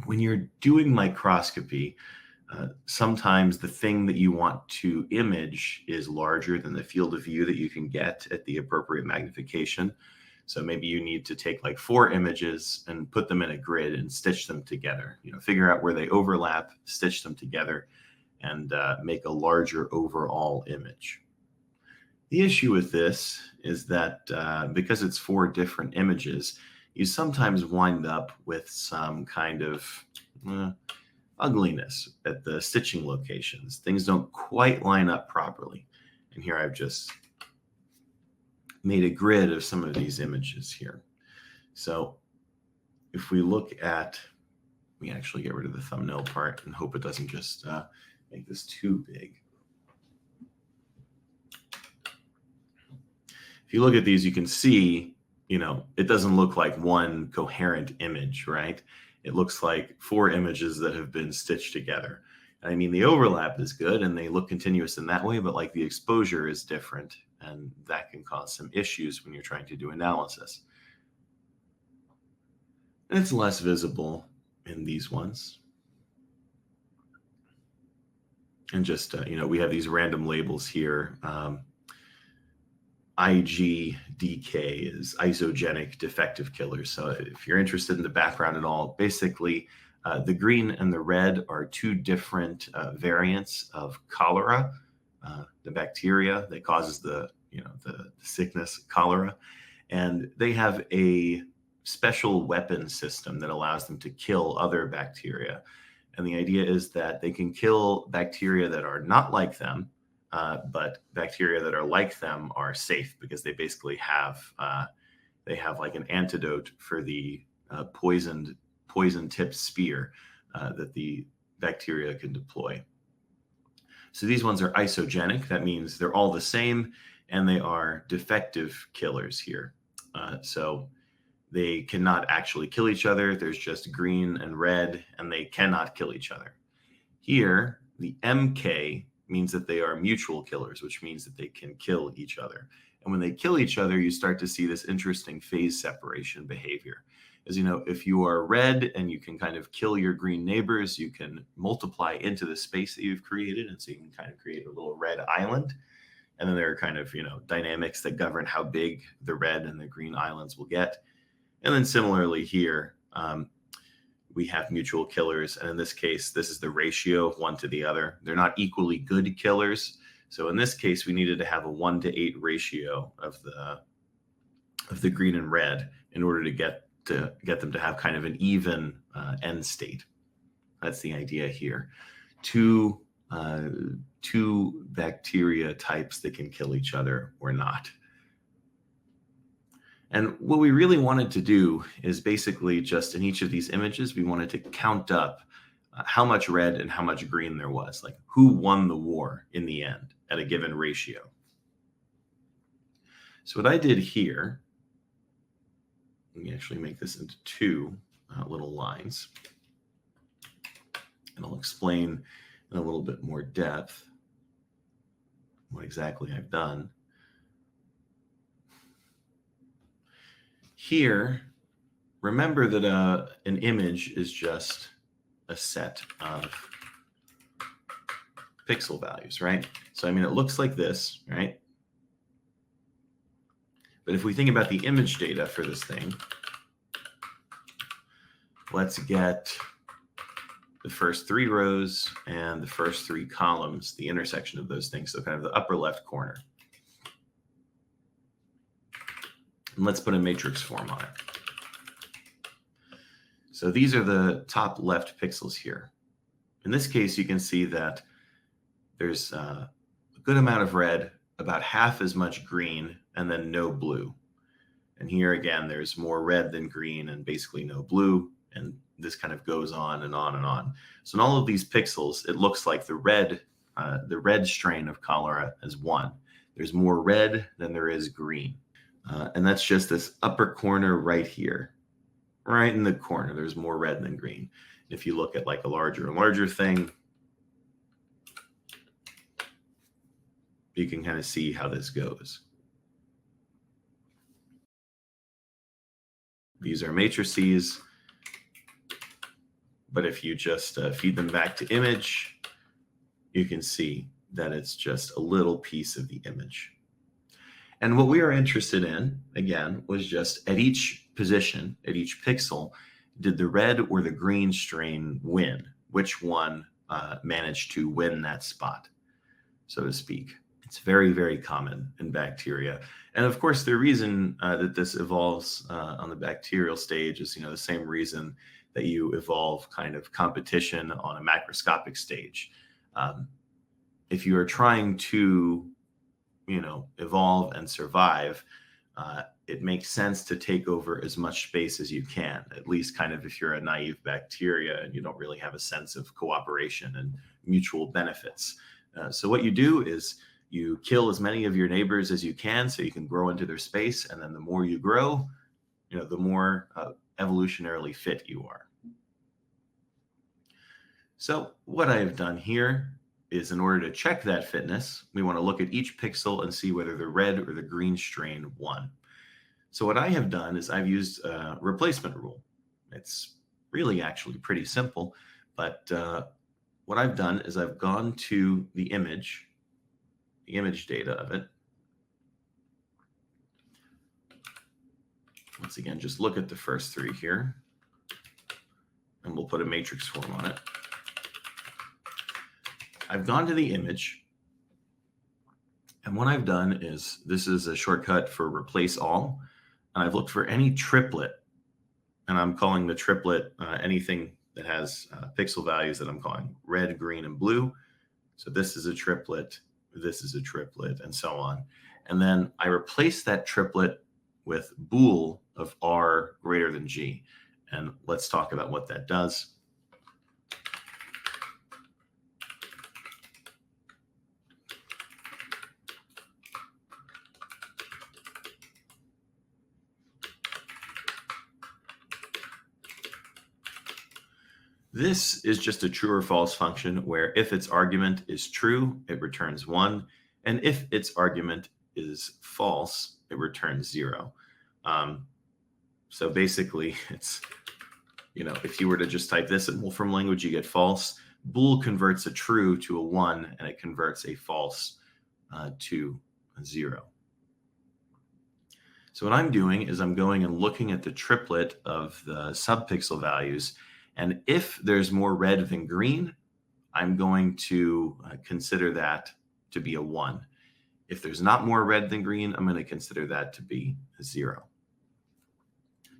when you're doing microscopy, sometimes the thing that you want to image is larger than the field of view that you can get at the appropriate magnification. So maybe you need to take like 4 images and put them in a grid and stitch them together, figure out where they overlap, stitch them together, and make a larger overall image. The issue with this is that because it's 4 different images, you sometimes wind up with some kind of ugliness at the stitching locations. Things don't quite line up properly. And here I've just made a grid of some of these images here. So if we look at, we actually get rid of the thumbnail part and hope it doesn't just make this too big. If you look at these, you can see, it doesn't look like one coherent image, right? It looks like 4 images that have been stitched together. I mean, the overlap is good and they look continuous in that way, but like the exposure is different, and that can cause some issues when you're trying to do analysis. And it's less visible in these ones. And just, we have these random labels here. IG Decay is isogenic defective killers. So if you're interested in the background at all, basically the green and the red are 2 different variants of cholera, the bacteria that causes the sickness cholera, and they have a special weapon system that allows them to kill other bacteria. And the idea is that they can kill bacteria that are not like them, but bacteria that are like them are safe because they basically have like an antidote for the poison tipped spear that the bacteria can deploy. So these ones are isogenic. That means they're all the same and they are defective killers here. So they cannot actually kill each other. There's just green and red, and they cannot kill each other. Here, the MK means that they are mutual killers, which means that they can kill each other. And when they kill each other, you start to see this interesting phase separation behavior. As you know, if you are red and you can kind of kill your green neighbors, you can multiply into the space that you've created. And so you can kind of create a little red island. And then there are kind of, dynamics that govern how big the red and the green islands will get. And then similarly here, we have mutual killers. And in this case, this is the ratio of one to the other. They're not equally good killers. So in this case, we needed to have a 1:8 ratio of the green and red in order to get them to have kind of an even end state. That's the idea here. Two bacteria types that can kill each other or not. And what we really wanted to do is basically just in each of these images, we wanted to count up how much red and how much green there was, like who won the war in the end at a given ratio. So what I did here, let me actually make this into 2 little lines. And I'll explain in a little bit more depth what exactly I've done. Here, remember that an image is just a set of pixel values, right? So, it looks like this, right? But if we think about the image data for this thing, let's get the first 3 rows and the first 3 columns, the intersection of those things, so kind of the upper left corner. And let's put a matrix form on it. So these are the top left pixels here. In this case, you can see that there's a good amount of red, about half as much green, and then no blue. And here again, there's more red than green and basically no blue. And this kind of goes on and on and on. So in all of these pixels, it looks like the red strain of cholera is 1. There's more red than there is green. And that's just this upper corner right here, right in the corner. There's more red than green. If you look at like a larger and larger thing, you can kind of see how this goes. These are matrices. But if you just feed them back to image, you can see that it's just a little piece of the image. And what we are interested in, again, was just at each position, at each pixel, did the red or the green strain win? Which one managed to win that spot, so to speak? It's very, very common in bacteria. And of course, the reason that this evolves on the bacterial stage is, the same reason that you evolve kind of competition on a macroscopic stage. If you are trying to, evolve and survive, it makes sense to take over as much space as you can, at least kind of if you're a naive bacteria and you don't really have a sense of cooperation and mutual benefits. So what you do is you kill as many of your neighbors as you can so you can grow into their space. And then the more you grow, the more evolutionarily fit you are. So what I have done here is, in order to check that fitness, we want to look at each pixel and see whether the red or the green strain won. So what I have done is I've used a replacement rule. It's really actually pretty simple, but what I've done is I've gone to the image data of it. Once again, just look at the first three here, and we'll put a matrix form on it. I've gone to the image, and what I've done is, this is a shortcut for replace all, and I've looked for any triplet, and I'm calling the triplet anything that has pixel values that I'm calling red, green, and blue. So this is a triplet, this is a triplet, and so on. And then I replace that triplet with bool of R greater than G. And let's talk about what that does. This is just a true or false function where if its argument is true, it returns 1. And if its argument is false, it returns 0. So basically, it's, if you were to just type this in Wolfram language, you get false. Bool converts a true to a 1, and it converts a false to a 0. So what I'm doing is I'm going and looking at the triplet of the subpixel values. And if there's more red than green, I'm going to consider that to be a 1. If there's not more red than green, I'm going to consider that to be a 0.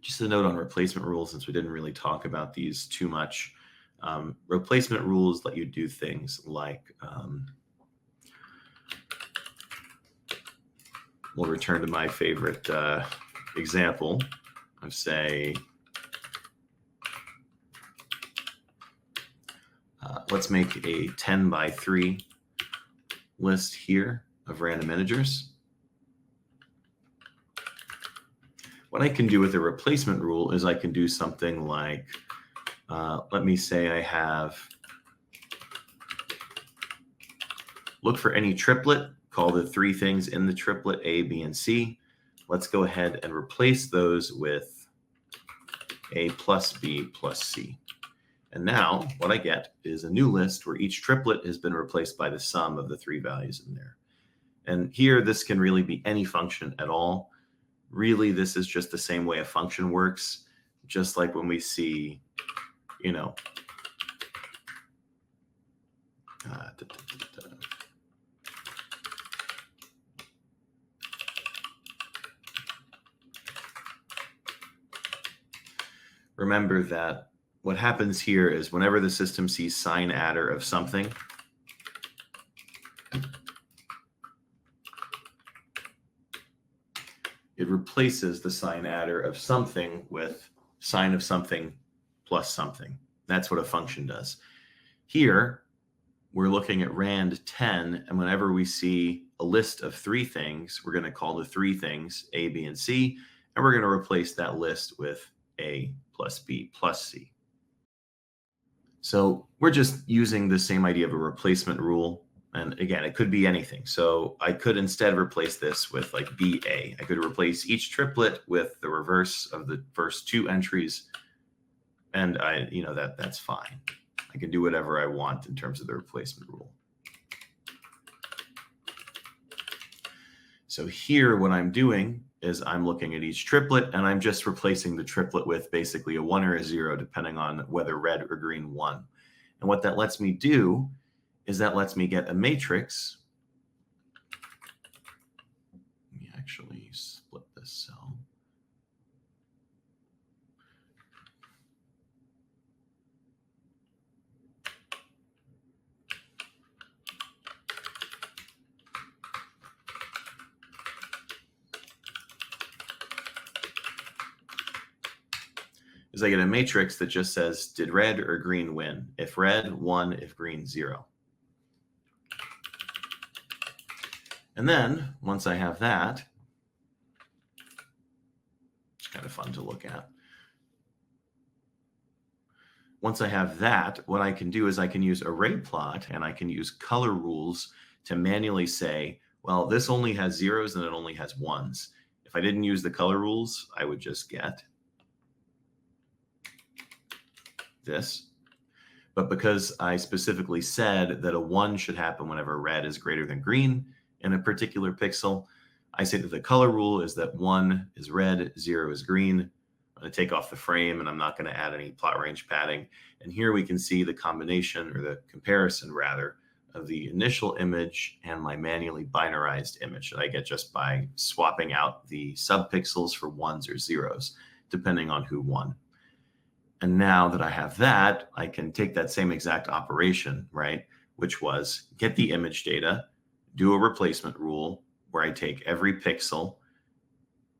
Just a note on replacement rules, since we didn't really talk about these too much. Replacement rules let you do things like, we'll return to my favorite example of, say, let's make a 10 by 3 list here of random integers. What I can do with a replacement rule is I can do something like, let me say I have, look for any triplet, call the 3 things in the triplet A, B, and C. Let's go ahead and replace those with A plus B plus C. And now what I get is a new list where each triplet has been replaced by the sum of the 3 values in there. And here, this can really be any function at all. Really, this is just the same way a function works, just like when we see, remember that what happens here is whenever the system sees sign adder of something, it replaces the sign adder of something with sign of something plus something. That's what a function does. Here, we're looking at rand 10, and whenever we see a list of 3 things, we're going to call the 3 things A, B, and C, and we're going to replace that list with A plus B plus C. So we're just using the same idea of a replacement rule. And again, it could be anything. So I could instead replace this with like BA. I could replace each triplet with the reverse of the first 2 entries. And that's fine. I can do whatever I want in terms of the replacement rule. So here, what I'm doing is I'm looking at each triplet, and I'm just replacing the triplet with basically a 1 or a 0, depending on whether red or green won. And what that lets me do is that lets me get a matrix. Let me actually split this cell. Is I get a matrix that just says, did red or green win? If red, 1, if green, 0. And then once I have that, it's kind of fun to look at. Once I have that, what I can do is I can use array plot, and I can use color rules to manually say, well, this only has 0s and it only has 1s. If I didn't use the color rules, I would just get this. But because I specifically said that a 1 should happen whenever red is greater than green in a particular pixel, I say that the color rule is that 1 is red, 0 is green. I'm going to take off the frame, and I'm not going to add any plot range padding. And here we can see the combination, or the comparison rather, of the initial image and my manually binarized image that I get just by swapping out the subpixels for 1s or 0s, depending on who won. And now that I have that, I can take that same exact operation, right? Which was get the image data, do a replacement rule where I take every pixel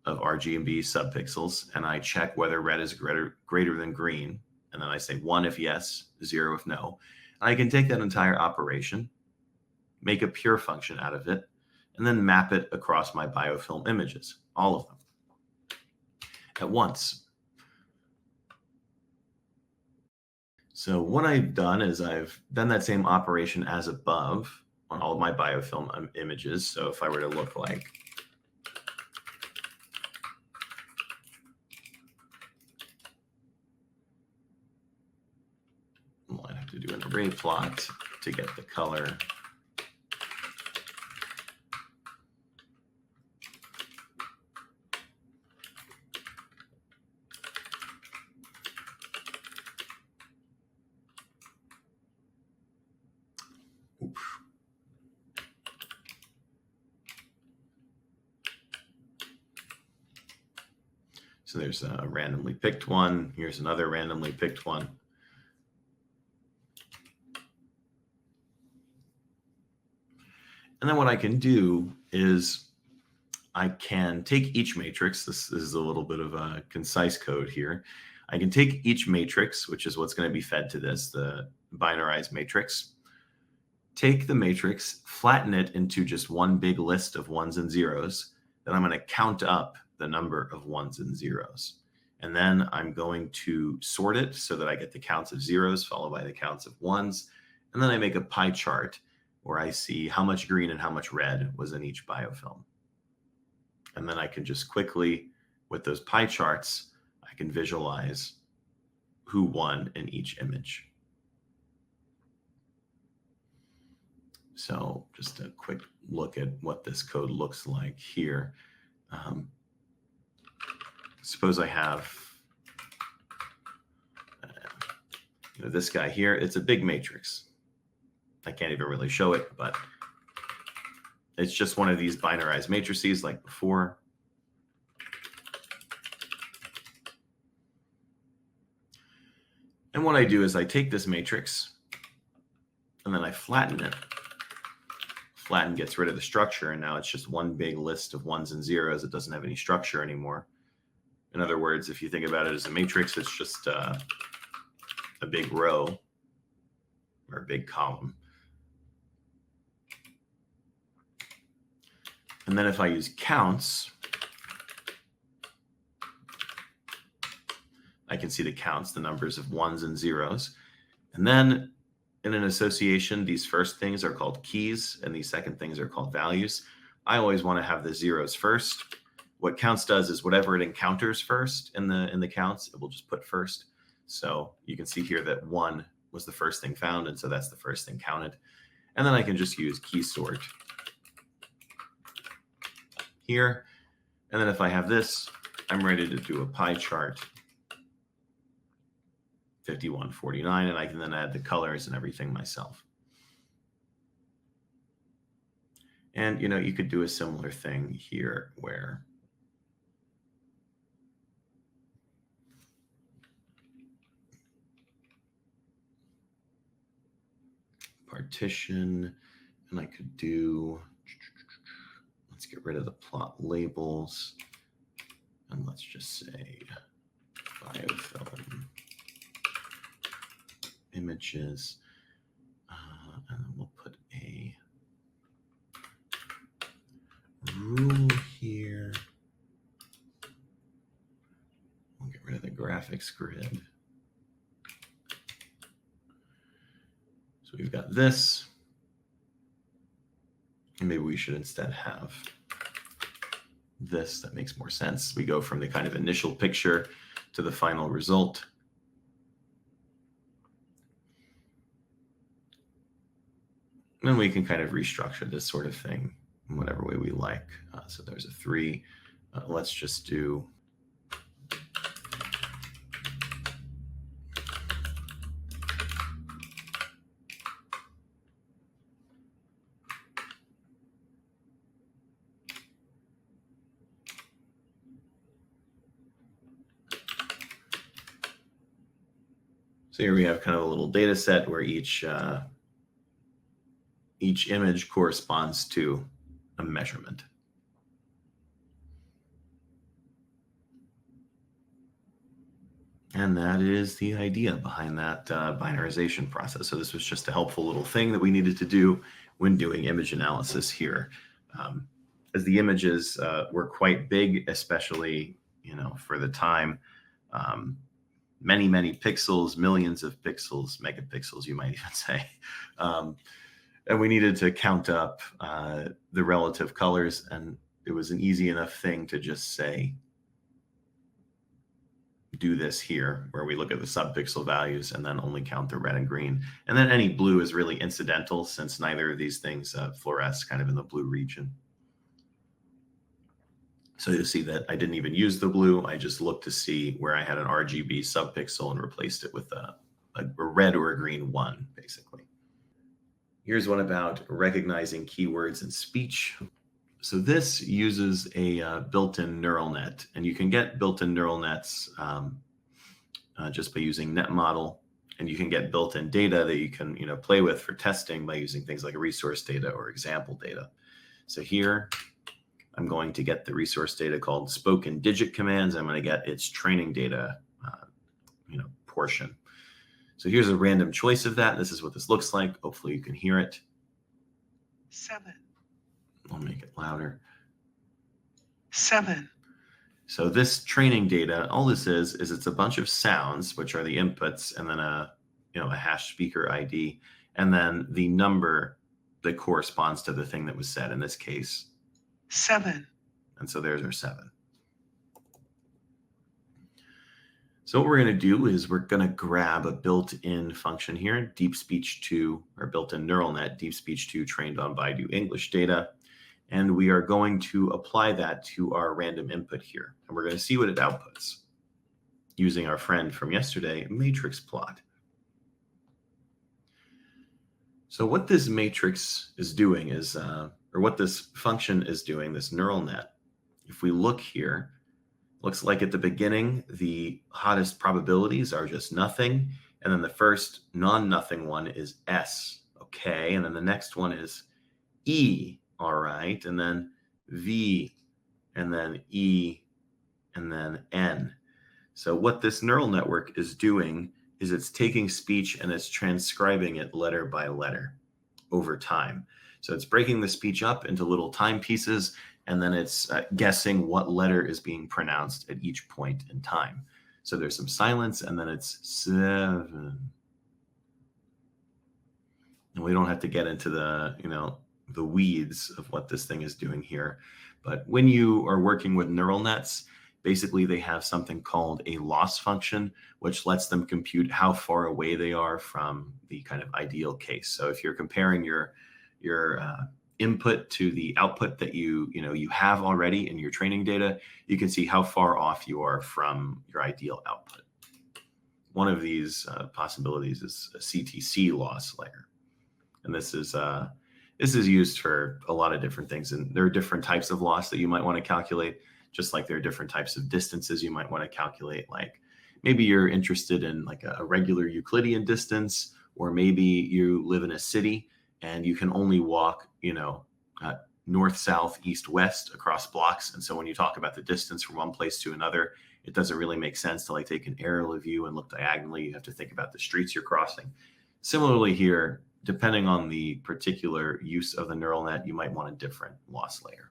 of RGB subpixels and I check whether red is greater than green. And then I say 1 if yes, 0 if no. And I can take that entire operation, make a pure function out of it, and then map it across my biofilm images, all of them, at once. So what I've done is I've done that same operation as above on all of my biofilm images. So if I were to look like well, I'd have to do an array plot to get the color. So there's a randomly picked one. Here's another randomly picked one. And then what I can do is I can take each matrix. This is a little bit of a concise code here. I can take each matrix, which is what's going to be fed to this, the binarized matrix, take the matrix, flatten it into just one big list of 1s and 0s. Then I'm going to count up the number of 1s and 0s. And then I'm going to sort it so that I get the counts of 0s followed by the counts of 1s. And then I make a pie chart where I see how much green and how much red was in each biofilm. And then I can just quickly, with those pie charts, I can visualize who won in each image. So just a quick look at what this code looks like here. Suppose I have this guy here. It's a big matrix. I can't even really show it, but it's just one of these binarized matrices like before. And what I do is I take this matrix and then I flatten it. Flatten gets rid of the structure, and now it's just one big list of 1s and 0s. It doesn't have any structure anymore. In other words, if you think about it as a matrix, it's just a big row or a big column. And then if I use counts, I can see the counts, the numbers of 1s and 0s. And then in an association, these first things are called keys, and these second things are called values. I always want to have the 0s first. What counts does is whatever it encounters first in the counts, it will just put first. So you can see here that 1 was the first thing found, and so that's the first thing counted. And then I can just use key sort here. And then if I have this, I'm ready to do a pie chart, 5149, and I can then add the colors and everything myself. And, you know, you could do a similar thing here where partition, and I could do, let's get rid of the plot labels, and let's just say biofilm images, and then we'll put a rule here. We'll get rid of the graphics grid. So we've got this, and maybe we should instead have this. That makes more sense. We go from the kind of initial picture to the final result. And we can kind of restructure this sort of thing in whatever way we like. So there's a 3. Let's just do so here we have kind of a little data set where each image corresponds to a measurement. And that is the idea behind that binarization process. So this was just a helpful little thing that we needed to do when doing image analysis here. As the images were quite big, especially, you know, for the time, many, many pixels, millions of pixels, megapixels, you might even say. And we needed to count up the relative colors, and it was an easy enough thing to just say, do this here, where we look at the subpixel values and then only count the red and green. And then any blue is really incidental, since neither of these things fluoresce kind of in the blue region. So you'll see that I didn't even use the blue. I just looked to see where I had an RGB subpixel and replaced it with a red or a green 1, basically. Here's one about recognizing keywords in speech. So this uses a built-in neural net, and you can get built-in neural nets just by using NetModel, and you can get built-in data that you can, you know, play with for testing by using things like resource data or example data. So here I'm going to get the resource data called spoken digit commands. I'm going to get its training data, portion. So here's a random choice of that. This is what this looks like. Hopefully you can hear it. 7. I'll make it louder. 7. So this training data, all this is it's a bunch of sounds, which are the inputs, and then a hash speaker ID, and then the number that corresponds to the thing that was said, in this case, 7. And so there's our 7. So what we're going to do is we're going to grab a built-in function here, deep speech 2, or built-in neural net, deep speech 2 trained on Baidu English data. And we are going to apply that to our random input here. And we're going to see what it outputs using our friend from yesterday, matrix plot. So what this matrix is doing is, or what this function is doing, this neural net, if we look here, looks like at the beginning, the hottest probabilities are just nothing. And then the first non-nothing one is S. Okay. And then the next one is E. All right. And then V, and then E, and then N. So what this neural network is doing is it's taking speech and it's transcribing it letter by letter over time. So it's breaking the speech up into little time pieces, and then it's guessing what letter is being pronounced at each point in time. So there's some silence, and then it's 7. And we don't have to get into the weeds of what this thing is doing here. But when you are working with neural nets, basically they have something called a loss function, which lets them compute how far away they are from the kind of ideal case. So if you're comparing your input to the output that you have already in your training data, you can see how far off you are from your ideal output. One of these possibilities is a CTC loss layer, and this is used for a lot of different things. And there are different types of loss that you might want to calculate, just like there are different types of distances you might want to calculate. Like maybe you're interested in like a regular Euclidean distance, or maybe you live in a city and you can only walk, north, south, east, west across blocks. And so when you talk about the distance from one place to another, it doesn't really make sense to like take an aerial view and look diagonally. You have to think about the streets you're crossing. Similarly here, depending on the particular use of the neural net, you might want a different loss layer.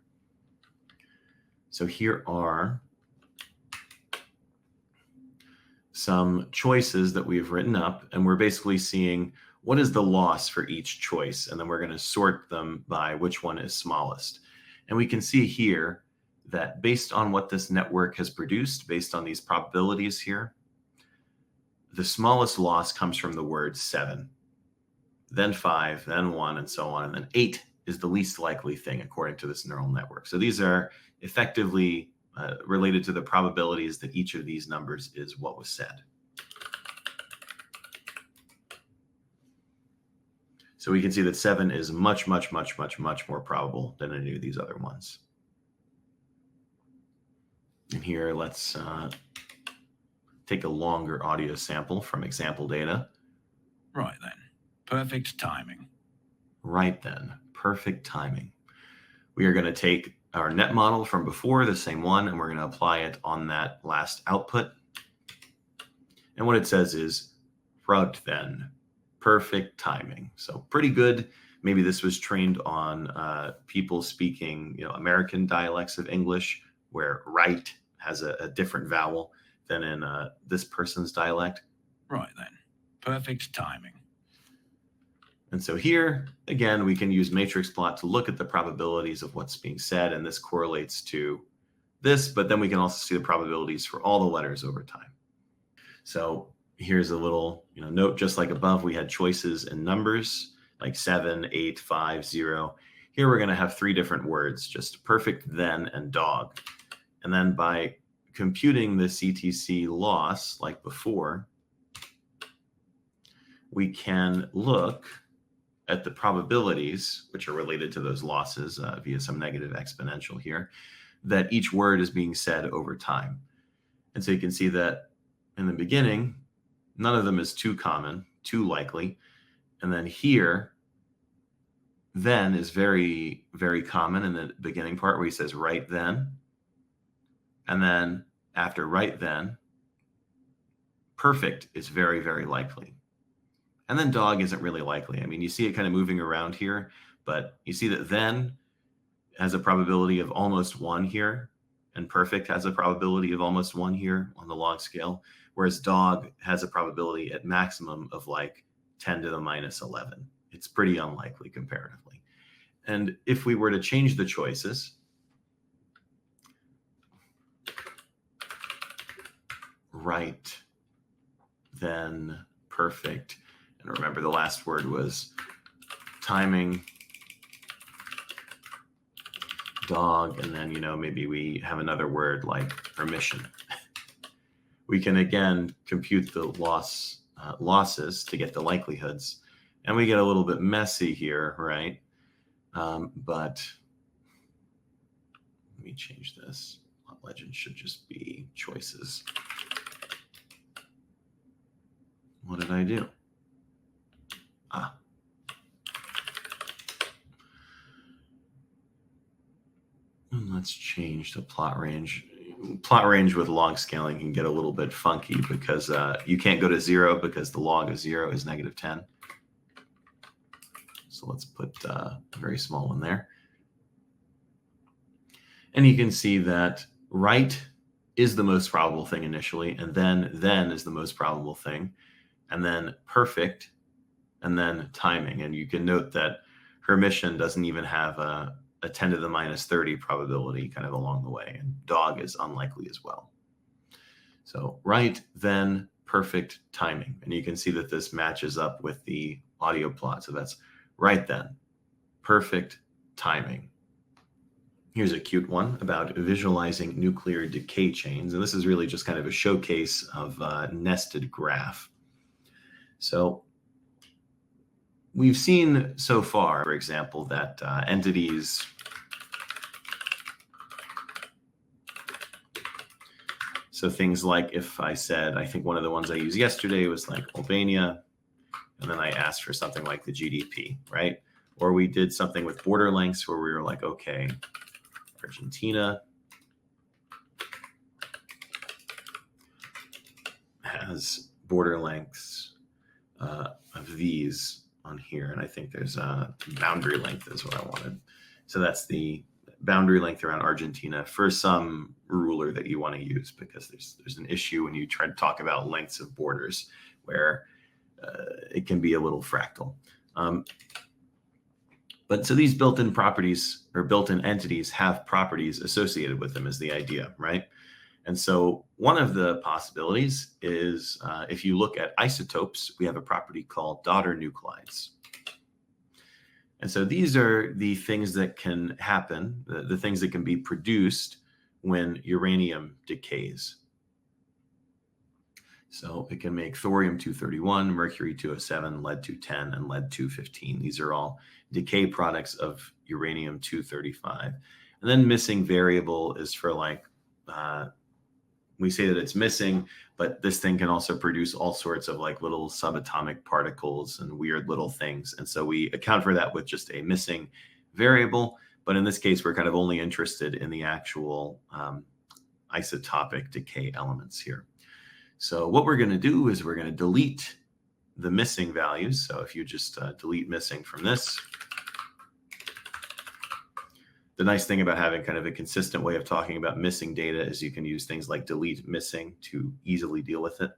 So here are some choices that we've written up, and we're basically seeing what is the loss for each choice, and then we're going to sort them by which one is smallest. And we can see here that based on what this network has produced, based on these probabilities here, the smallest loss comes from the word 7, then 5, then 1, and so on. And then 8 is the least likely thing according to this neural network. So these are effectively related to the probabilities that each of these numbers is what was said. So we can see that 7 is much, much, much, much, much more probable than any of these other ones. And here, let's take a longer audio sample from example data. Right then, perfect timing. Right then, perfect timing. We are going to take our net model from before, the same one, and we're going to apply it on that last output. And what it says is, right then, perfect timing. So pretty good. Maybe this was trained on people speaking, American dialects of English, where right has a different vowel than in this person's dialect. Right then, perfect timing. And so here, again, we can use matrix plot to look at the probabilities of what's being said, and this correlates to this, but then we can also see the probabilities for all the letters over time. So here's a little note, just like above, we had choices in numbers, like 7, 8, 5, 0. Here we're going to have 3 different words, just perfect, then, and dog. And then by computing the CTC loss, like before, we can look at the probabilities, which are related to those losses via some negative exponential here, that each word is being said over time. And so you can see that in the beginning, none of them is too common, too likely. And then here, then is very, very common in the beginning part where he says right then. And then after right then, perfect is very, very likely. And then dog isn't really likely. I mean, you see it kind of moving around here, but you see that then has a probability of almost 1 here, and perfect has a probability of almost 1 here on the log scale, whereas dog has a probability at maximum of like 10 to the minus 11. It's pretty unlikely comparatively. And if we were to change the choices, right, then perfect, and remember the last word was timing, dog, and then, maybe we have another word like permission. We can again compute the losses to get the likelihoods, and we get a little bit messy here, right? But let me change this. Legend should just be choices. What did I do? And let's change the plot range. Plot range with log scaling can get a little bit funky because you can't go to 0 because the log of 0 is -10. So let's put a very small one there. And you can see that right is the most probable thing initially, and then is the most probable thing, and then perfect, and then timing. And you can note that permission doesn't even have a a 10 to the minus 30 probability kind of along the way. And dog is unlikely as well. So right then, perfect timing. And you can see that this matches up with the audio plot. So that's right then, perfect timing. Here's a cute one about visualizing nuclear decay chains. And this is really just kind of a showcase of a nested graph. So we've seen so far, for example, that entities so things like if I said, I think one of the ones I used yesterday was like Albania, and then I asked for something like the GDP, right? Or we did something with border lengths where we were like, okay, Argentina has border lengths of these on here. And I think there's a boundary length is what I wanted. So that's the boundary length around Argentina for some ruler that you want to use, because there's an issue when you try to talk about lengths of borders where it can be a little fractal. But so these built-in properties or built-in entities have properties associated with them is the idea, right? And so one of the possibilities is if you look at isotopes, we have a property called daughter nuclides. And so these are the things that can happen, the things that can be produced when uranium decays. So it can make thorium-231, mercury-207, lead-210, and lead-215. These are all decay products of uranium-235. And then missing variable is for like, we say that it's missing, but this thing can also produce all sorts of like little subatomic particles and weird little things. And so we account for that with just a missing variable. But in this case, we're kind of only interested in the actual isotopic decay elements here. So what we're going to do is we're going to delete the missing values. So if you just delete missing from this, the nice thing about having kind of a consistent way of talking about missing data is you can use things like delete missing to easily deal with it.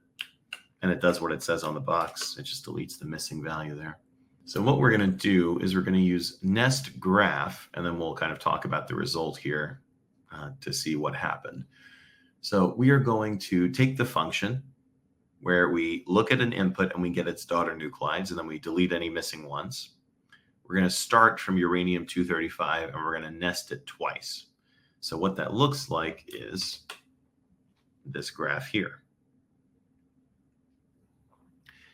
And it does what it says on the box. It just deletes the missing value there. So what we're going to do is we're going to use nest graph, and then we'll kind of talk about the result here to see what happened. So we are going to take the function where we look at an input and we get its daughter nuclides, and then we delete any missing ones. We're going to start from uranium-235 and we're going to nest it twice. So what that looks like is this graph here.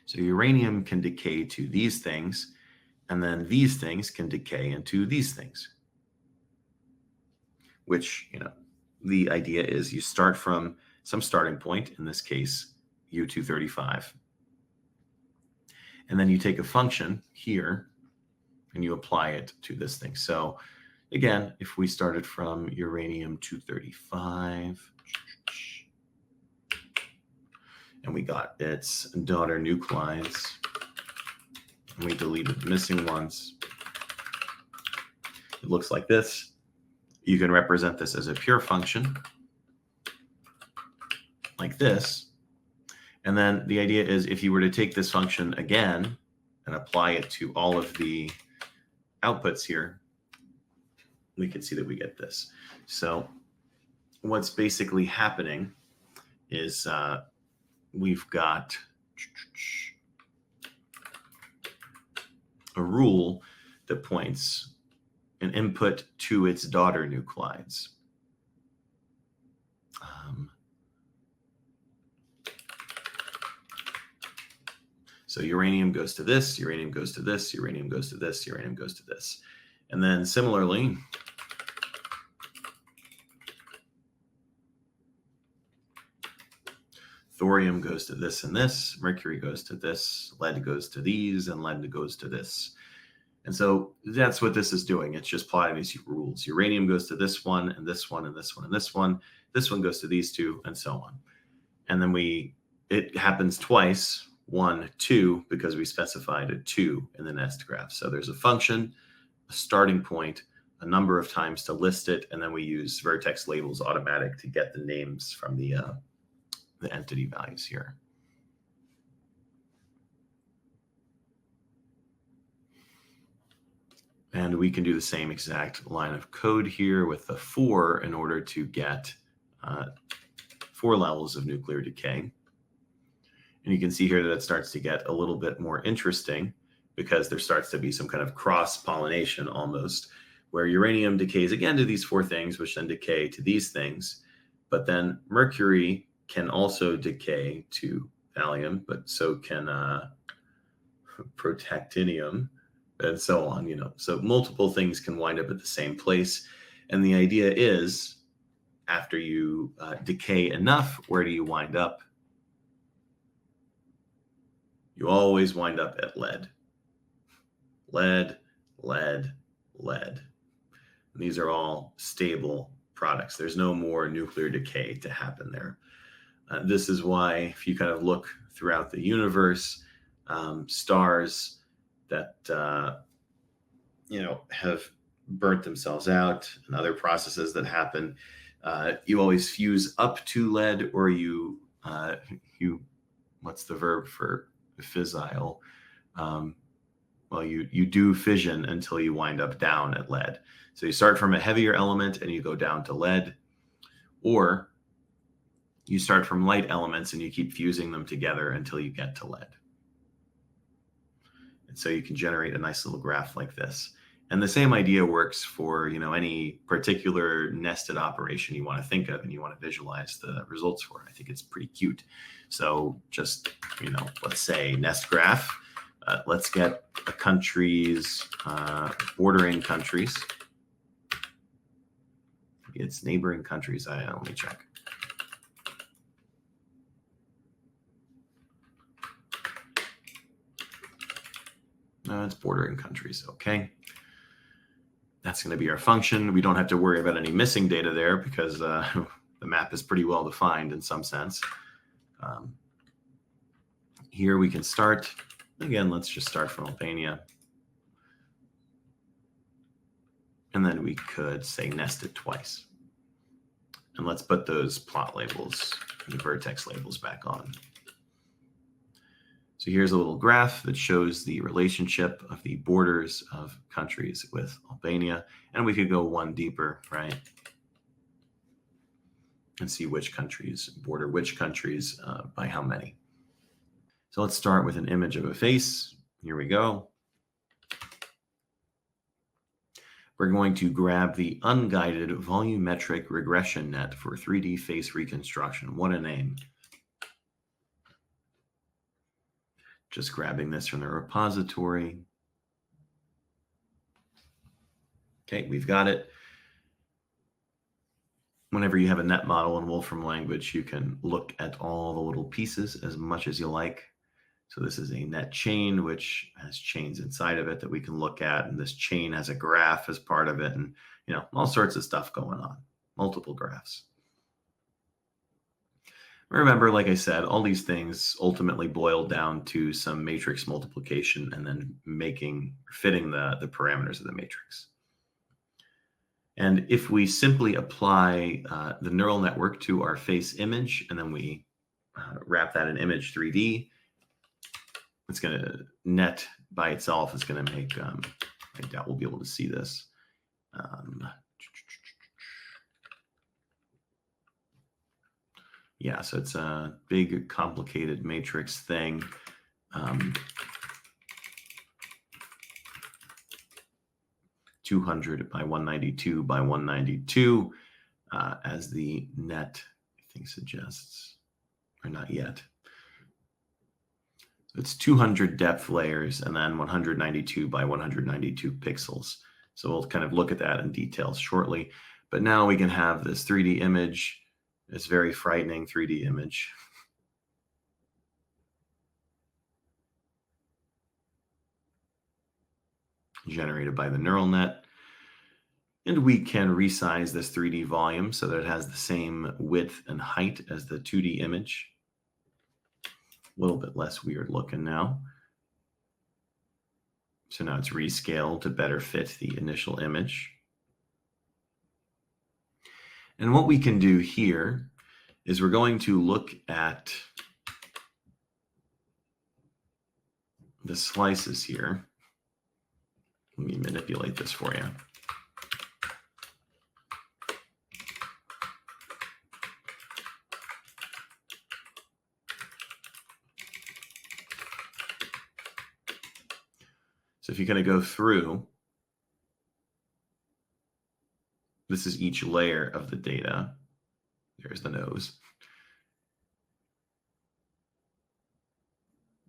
So uranium can decay to these things, and then these things can decay into these things, which, you know, the idea is you start from some starting point, in this case, U-235. And then you take a function here and you apply it to this thing. So again, if we started from uranium-235 and we got its daughter nuclides and we deleted the missing ones, it looks like this. You can represent this as a pure function like this. And then the idea is if you were to take this function again and apply it to all of the outputs here, we can see that we get this. So what's basically happening is we've got a rule that points an input to its daughter nuclides. So uranium goes to this, uranium goes to this, uranium goes to this, uranium goes to this. And then similarly, thorium goes to this and this, mercury goes to this, lead goes to these, and lead goes to this. And so that's what this is doing. It's just plotting these rules. Uranium goes to this one, and this one, and this one, and this one. This one goes to these two, and so on. And then it happens twice, 1, 2, because we specified a 2 in the nest graph. So there's a function, a starting point, a number of times to list it, and then we use vertex labels automatic to get the names from the entity values here. And we can do the same exact line of code here with the 4 in order to get 4 levels of nuclear decay. And you can see here that it starts to get a little bit more interesting because there starts to be some kind of cross-pollination almost, where uranium decays again to these 4 things, which then decay to these things. But then mercury can also decay to thallium, but so can protactinium, and so on, So multiple things can wind up at the same place. And the idea is, after you decay enough, where do you wind up? You always wind up at lead. Lead, lead, lead. And these are all stable products. There's no more nuclear decay to happen there. This is why, if you kind of look throughout the universe, stars that have burnt themselves out and other processes that happen, you always fuse up to lead, or you what's the verb for fissile? Well, you do fission until you wind up down at lead. So you start from a heavier element and you go down to lead, or you start from light elements and you keep fusing them together until you get to lead. And so you can generate a nice little graph like this. And the same idea works for, any particular nested operation you want to think of and you want to visualize the results for. I think it's pretty cute. So just, let's say nest graph. Let's get a country's bordering countries. It's neighboring countries. Let me check. It's bordering countries. Okay. That's going to be our function. We don't have to worry about any missing data there because the map is pretty well defined in some sense. Here we can start. Again, let's just start from Albania. And then we could say nest it twice. And let's put those plot labels, the vertex labels back on. So here's a little graph that shows the relationship of the borders of countries with Albania. And we could go one deeper, right? And see which countries border which countries by how many. So let's start with an image of a face. Here we go. We're going to grab the unguided volumetric regression net for 3D face reconstruction. What a name. Just grabbing this from the repository. Okay, we've got it. Whenever you have a net model in Wolfram Language, you can look at all the little pieces as much as you like. So this is a net chain, which has chains inside of it that we can look at. And this chain has a graph as part of it, and all sorts of stuff going on, multiple graphs. Remember, like I said, all these things ultimately boil down to some matrix multiplication and then fitting the parameters of the matrix. And if we simply apply the neural network to our face image, and then we wrap that in image 3D, it's going to net by itself. It's going to make, I doubt we'll be able to see this. Yeah, so it's a big, complicated matrix thing. 200 by 192 by 192 as the net, I think, suggests, or not yet. So it's 200 depth layers and then 192 by 192 pixels. So we'll kind of look at that in detail shortly. But now we can have this 3D image. It's very frightening 3D image. Generated by the neural net. And we can resize this 3D volume so that it has the same width and height as the 2D image. A little bit less weird looking now. So now it's rescaled to better fit the initial image. And what we can do here is we're going to look at the slices here. Let me manipulate this for you. So if you kind of go through, this is each layer of the data. There's the nose.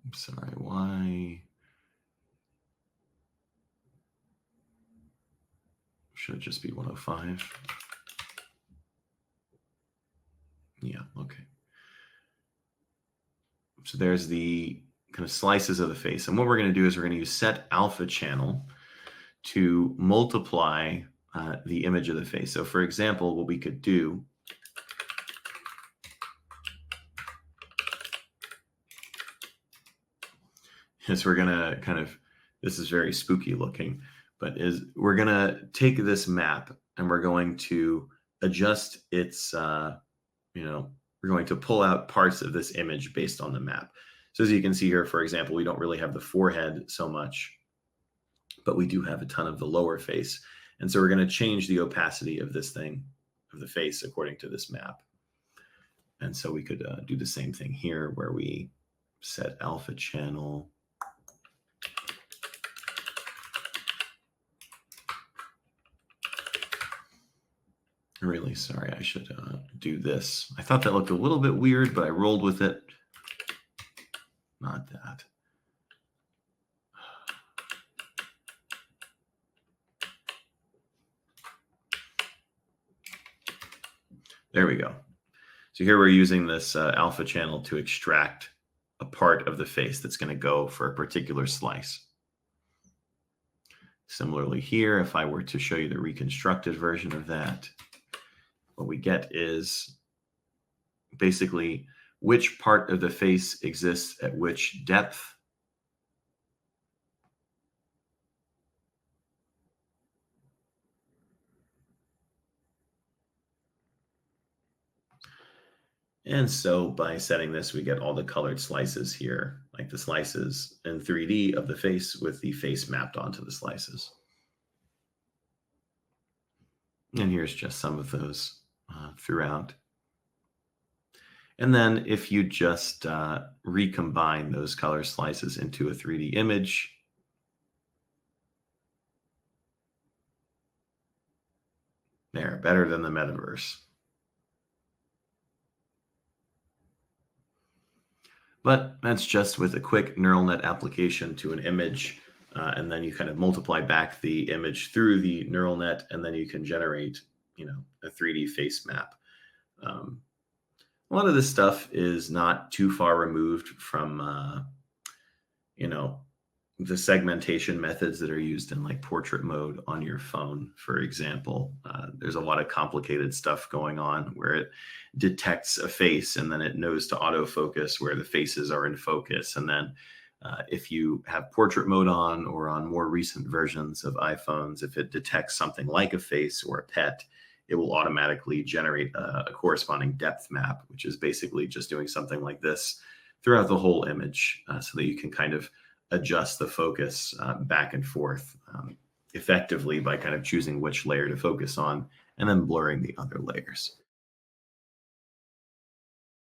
I'm sorry, why? Should it just be 105? Yeah, okay. So there's the kind of slices of the face. And what we're going to do is we're going to use set alpha channel to multiply the image of the face. So for example, what we could do is we're going to kind of, this is very spooky looking, but we're going to take this map and we're going to adjust its, we're going to pull out parts of this image based on the map. So as you can see here, for example, we don't really have the forehead so much, but we do have a ton of the lower face. And so we're going to change the opacity of this thing, of the face, according to this map. And so we could do the same thing here where we set alpha channel. Really sorry, I should do this. I thought that looked a little bit weird, but I rolled with it. Not that. There we go. So here we're using this alpha channel to extract a part of the face that's going to go for a particular slice. Similarly here, if I were to show you the reconstructed version of that, what we get is basically which part of the face exists at which depth. And so by setting this, we get all the colored slices here, like the slices in 3D of the face with the face mapped onto the slices. And here's just some of those throughout. And then if you just recombine those color slices into a 3D image, they're better than the metaverse. But that's just with a quick neural net application to an image. And then you kind of multiply back the image through the neural net, and then you can generate, a 3D face map. A lot of this stuff is not too far removed from, the segmentation methods that are used in like portrait mode on your phone, for example. There's a lot of complicated stuff going on where it detects a face and then it knows to autofocus where the faces are in focus. And then if you have portrait mode on, or on more recent versions of iPhones, if it detects something like a face or a pet, it will automatically generate a corresponding depth map, which is basically just doing something like this throughout the whole image so that you can kind of adjust the focus back and forth effectively by kind of choosing which layer to focus on and then blurring the other layers.